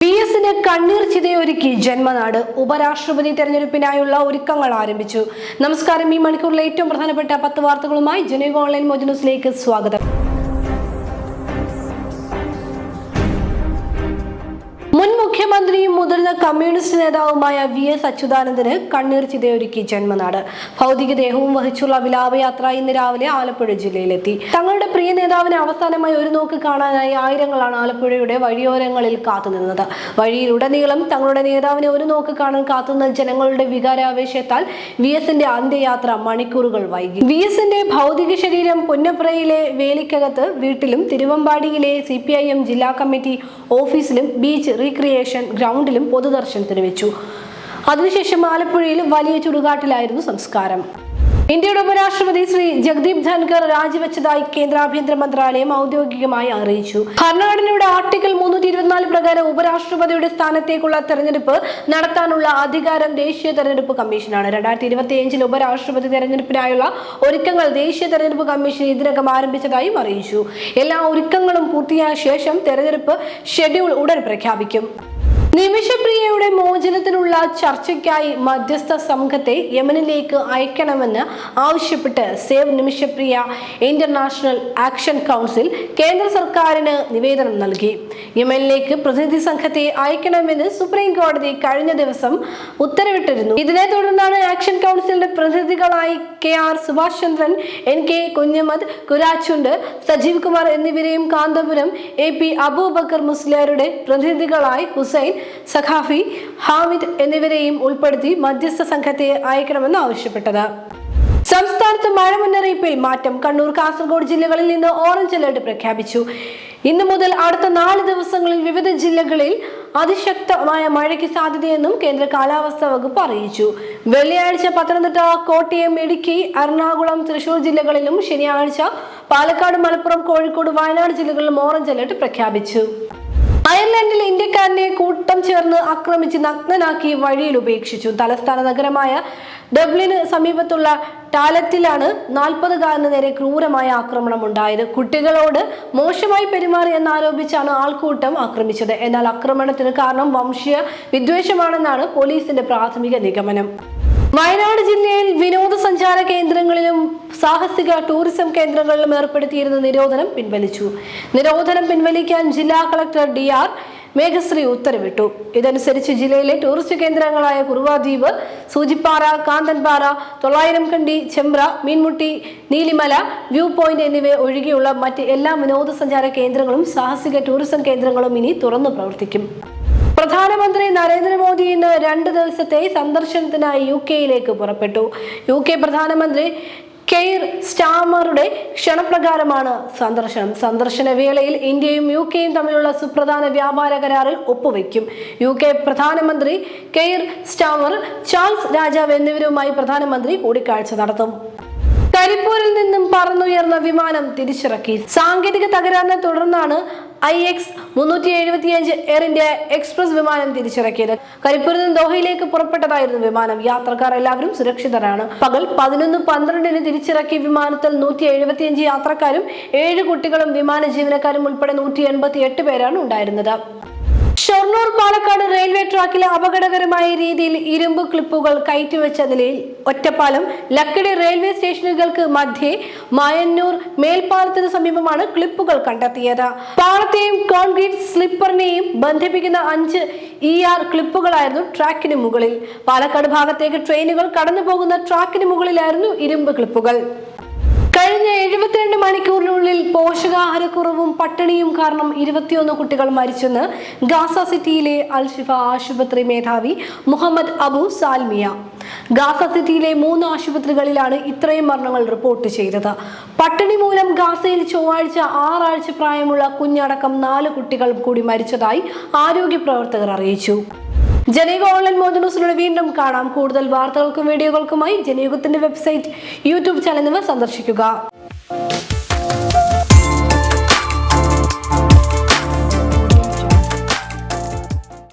VSന്റെ കണ്ണീർ ചിതയൊരുക്കി ജന്മനാട്. ഉപരാഷ്ട്രപതി തെരഞ്ഞെടുപ്പിനായുള്ള ഒരുക്കങ്ങൾ ആരംഭിച്ചു. നമസ്കാരം. ഈ മണിക്കൂറിലെ ഏറ്റവും പ്രധാനപ്പെട്ട 10 വാർത്തകളുമായി ജനയുഗം ഓൺലൈൻ മോജ് ന്യൂസിലേക്ക് സ്വാഗതം. മുൻ മുഖ്യമന്ത്രിയും മുതിർന്ന കമ്മ്യൂണിസ്റ്റ് നേതാവുമായ VS അച്യുതാനന്ദന് കണ്ണീർ ചിതയൊരുക്കി ജന്മനാട്. ഭൗതികദേഹവും വഹിച്ചുള്ള വിലാപയാത്ര ഇന്ന് രാവിലെ ആലപ്പുഴ ജില്ലയിലെത്തി. തങ്ങളുടെ പ്രിയ നേതാവിനെ അവസാനമായി ഒരു നോക്ക് കാണാനായി ആയിരങ്ങളാണ് ആലപ്പുഴയുടെ വഴിയോരങ്ങളിൽ കാത്തുനിന്നത്. വഴിയിലുടനീളം തങ്ങളുടെ നേതാവിനെ ഒരു നോക്ക് കാണാൻ കാത്തുനിന്ന ജനങ്ങളുടെ വികാരാവേശത്താൽ VSന്റെ അന്ത്യയാത്ര മണിക്കൂറുകൾ വൈകി. VSന്റെ ഭൗതിക ശരീരം പുന്നപ്രയിലെ വേലിക്കകത്ത് വീട്ടിലും തിരുവമ്പാടിയിലെ CPIM ജില്ലാ കമ്മിറ്റി ഓഫീസിലും ബീച്ച് റീക്രിയേഷൻ ഗ്രൗണ്ടിലും പൊതുദർശനത്തിന് വെച്ചു. അതിനുശേഷം ആലപ്പുഴയിൽ വലിയ ചുടുകാട്ടിലായിരുന്നു സംസ്കാരം. ഇന്ത്യയുടെ ഉപരാഷ്ട്രപതി ശ്രീ ജഗദീപ് ധൻഖർ രാജിവെച്ചതായി കേന്ദ്ര ആഭ്യന്തര മന്ത്രാലയം ഔദ്യോഗികമായി അറിയിച്ചു. ഭരണഘടനയുടെ ആർട്ടിക്കിൾ 324 പ്രകാരം ഉപരാഷ്ട്രപതിയുടെ സ്ഥാനത്തേക്കുള്ള തെരഞ്ഞെടുപ്പ് നടത്താനുള്ള അധികാരം ദേശീയ തെരഞ്ഞെടുപ്പ് കമ്മീഷനാണ്. 2025 ഉപരാഷ്ട്രപതി തെരഞ്ഞെടുപ്പിനായുള്ള ഒരുക്കങ്ങൾ ദേശീയ തെരഞ്ഞെടുപ്പ് കമ്മീഷൻ ഇതിനകം ആരംഭിച്ചതായും അറിയിച്ചു. എല്ലാ ഒരുക്കങ്ങളും പൂർത്തിയായ ശേഷം തെരഞ്ഞെടുപ്പ് ഷെഡ്യൂൾ ഉടൻ പ്രഖ്യാപിക്കും. നിമിഷപ്രിയയുടെ മോചനത്തിനുള്ള ചർച്ചയ്ക്കായി മധ്യസ്ഥ സംഘത്തെ യമനിലേക്ക് അയക്കണമെന്ന് ആവശ്യപ്പെട്ട് save Nimisha Priya international action council കേന്ദ്ര സർക്കാരിന് നിവേദനം നൽകി. യമനിലേക്ക് പ്രതിനിധി സംഘത്തെ അയക്കണമെന്ന് സുപ്രീം കോടതി കഴിഞ്ഞ ദിവസം ഉത്തരവിട്ടിരുന്നു. ഇതിനെ തുടർന്നാണ് ആക്ഷൻ കൗൺസിലിന്റെ പ്രതിനിധികളായി KR സുഭാഷ് ചന്ദ്രൻ, NK കുഞ്ഞമ്മദ്, കുരാച്ചുണ്ട്, സജീവ് കുമാർ എന്നിവരെയും കാന്തപുരം AP അബൂബക്കർ മുസ്ലിയാരുടെ പ്രതിനിധികളായി ഹുസൈൻ, സഖാഫി, ഹാമിദ് എന്നിവരെയും ഉൾപ്പെടുത്തി മധ്യസ്ഥ സംഘത്തെ അയക്കണമെന്ന് ആവശ്യപ്പെട്ടത്. സംസ്ഥാനത്ത് മഴ മുന്നറിയിപ്പിൽ മാറ്റം. കണ്ണൂർ, കാസർഗോഡ് ജില്ലകളിൽ നിന്ന് ഓറഞ്ച് അലർട്ട് പ്രഖ്യാപിച്ചു. ഇന്നു മുതൽ അടുത്ത 4 ദിവസങ്ങളിൽ വിവിധ ജില്ലകളിൽ അതിശക്തമായ മഴയ്ക്ക് സാധ്യതയെന്നും കേന്ദ്ര കാലാവസ്ഥാ വകുപ്പ് അറിയിച്ചു. വെള്ളിയാഴ്ച പത്തനംതിട്ട, കോട്ടയം, ഇടുക്കി, എറണാകുളം, തൃശൂർ ജില്ലകളിലും ശനിയാഴ്ച പാലക്കാട്, മലപ്പുറം, കോഴിക്കോട്, വയനാട് ജില്ലകളിലും ഓറഞ്ച് അലർട്ട് പ്രഖ്യാപിച്ചു. അയർലൻഡിൽ ഇന്ത്യക്കാരനെ കൂട്ടം ചേർന്ന് ആക്രമിച്ച് നഗ്നനാക്കി വഴിയിൽ ഉപേക്ഷിച്ചു. തലസ്ഥാന നഗരമായ ഡബ്ലിന് സമീപത്തുള്ള ടാലറ്റിലാണ് 40കാരന് നേരെ ക്രൂരമായ ആക്രമണം ഉണ്ടായത്. കുട്ടികളോട് മോശമായി പെരുമാറി എന്നാരോപിച്ചാണ് ആൾക്കൂട്ടം ആക്രമിച്ചത്. എന്നാൽ ആക്രമണത്തിന് കാരണം വംശീയ വിദ്വേഷമാണെന്നാണ് പോലീസിന്റെ പ്രാഥമിക നിഗമനം. വയനാട് ജില്ലയിൽ വിനോദസഞ്ചാര കേന്ദ്രങ്ങളിലും സാഹസിക ടൂറിസം കേന്ദ്രങ്ങളിലും ഏർപ്പെടുത്തിയിരുന്ന നിരോധനം പിൻവലിച്ചു. നിരോധനം പിൻവലിക്കാൻ ജില്ലാ കളക്ടർ DR മേഘശ്രീ ഉത്തരവിട്ടു. ഇതനുസരിച്ച് ജില്ലയിലെ ടൂറിസ്റ്റ് കേന്ദ്രങ്ങളായ കുറുവാദ്വീപ്, സൂചിപ്പാറ, കാന്തൻപാറ, 900 കണ്ടി, ചെമ്പ്ര, മീൻമുട്ടി, നീലിമല, വ്യൂ പോയിന്റ് എന്നിവ ഒഴികെയുള്ള മറ്റ് എല്ലാ വിനോദസഞ്ചാര കേന്ദ്രങ്ങളും സാഹസിക ടൂറിസം കേന്ദ്രങ്ങളും ഇനി തുറന്നു പ്രവർത്തിക്കും. പ്രധാനമന്ത്രി നരേന്ദ്രമോദി ഇന്ന് 2 ദിവസത്തെ സന്ദർശനത്തിനായി UK പുറപ്പെട്ടു. UK പ്രധാനമന്ത്രി കെയർ സ്റ്റാമറുടെ ക്ഷണപ്രകാരമാണ് സന്ദർശനം. സന്ദർശന വേളയിൽ ഇന്ത്യയും UKയും തമ്മിലുള്ള സുപ്രധാന വ്യാപാര കരാറിൽ ഒപ്പുവെക്കും. UK പ്രധാനമന്ത്രി കെയർ സ്റ്റാമർ, ചാൾസ് രാജാവ് എന്നിവരുമായി പ്രധാനമന്ത്രി കൂടിക്കാഴ്ച നടത്തും. കരിപ്പൂരിൽ നിന്നും പറന്നുയർന്ന വിമാനം തിരിച്ചിറക്കി. സാങ്കേതിക തകരാറിനെ തുടർന്നാണ് IX-375 എയർ ഇന്ത്യ എക്സ്പ്രസ് വിമാനം തിരിച്ചിറക്കിയത്. കരിപ്പൂരിൽ നിന്ന് ദോഹയിലേക്ക് പുറപ്പെട്ടതായിരുന്നു വിമാനം. യാത്രക്കാർ എല്ലാവരും സുരക്ഷിതരാണ്. പകൽ 11:12 തിരിച്ചിറക്കിയ വിമാനത്തിൽ 175 യാത്രക്കാരും 7 കുട്ടികളും വിമാന ജീവനക്കാരും ഉൾപ്പെടെ 188 പേരാണ് ഉണ്ടായിരുന്നത്. ഷൊർണൂർ പാലക്കാട് റെയിൽവേ ട്രാക്കിലെ അപകടകരമായ രീതിയിൽ ഇരുമ്പ് ക്ലിപ്പുകൾ കയറ്റിവെച്ച നിലയിൽ ഒറ്റപ്പാലം, ലക്കിടി റെയിൽവേ സ്റ്റേഷനുകൾക്ക് മധ്യേ മായന്നൂർ മേൽപ്പാലത്തിന് സമീപമാണ് ക്ലിപ്പുകൾ കണ്ടെത്തിയത്. പാളത്തെയും കോൺക്രീറ്റ് സ്ലിപ്പറിനെയും ബന്ധിപ്പിക്കുന്ന 5 ER ക്ലിപ്പുകളായിരുന്നു ട്രാക്കിന് മുകളിൽ. പാലക്കാട് ഭാഗത്തേക്ക് ട്രെയിനുകൾ കടന്നു പോകുന്ന ട്രാക്കിന് മുകളിലായിരുന്നു ഇരുമ്പ് ക്ലിപ്പുകൾ. കഴിഞ്ഞ 72 മണിക്കൂറിനുള്ളിൽ പോഷകാഹാരക്കുറവും പട്ടിണിയും കാരണം 21 കുട്ടികൾ മരിച്ചെന്ന് ഗാസ സിറ്റിയിലെ അൽ-ഷിഫ ആശുപത്രി മേധാവി മുഹമ്മദ് അബു സാൽമിയ. ഗാസ സിറ്റിയിലെ 3 ആശുപത്രികളിലാണ് ഇത്രയും മരണങ്ങൾ റിപ്പോർട്ട് ചെയ്തത്. പട്ടിണി മൂലം ഗാസയിൽ ചൊവ്വാഴ്ച 6 ആഴ്ച പ്രായമുള്ള കുഞ്ഞടക്കം 4 കുട്ടികൾ കൂടി മരിച്ചതായി ആരോഗ്യ പ്രവർത്തകർ അറിയിച്ചു. ജനയുഗ ഓൺലൈൻ മോജ് ന്യൂസിലൂടെ വീണ്ടും കാണാം. കൂടുതൽ വാർത്തകൾക്കും വീഡിയോകൾക്കുമായി ജനയുഗത്തിന്റെ വെബ്സൈറ്റ്, YouTube ചാനൽ എന്നിവ സന്ദർശിക്കുക.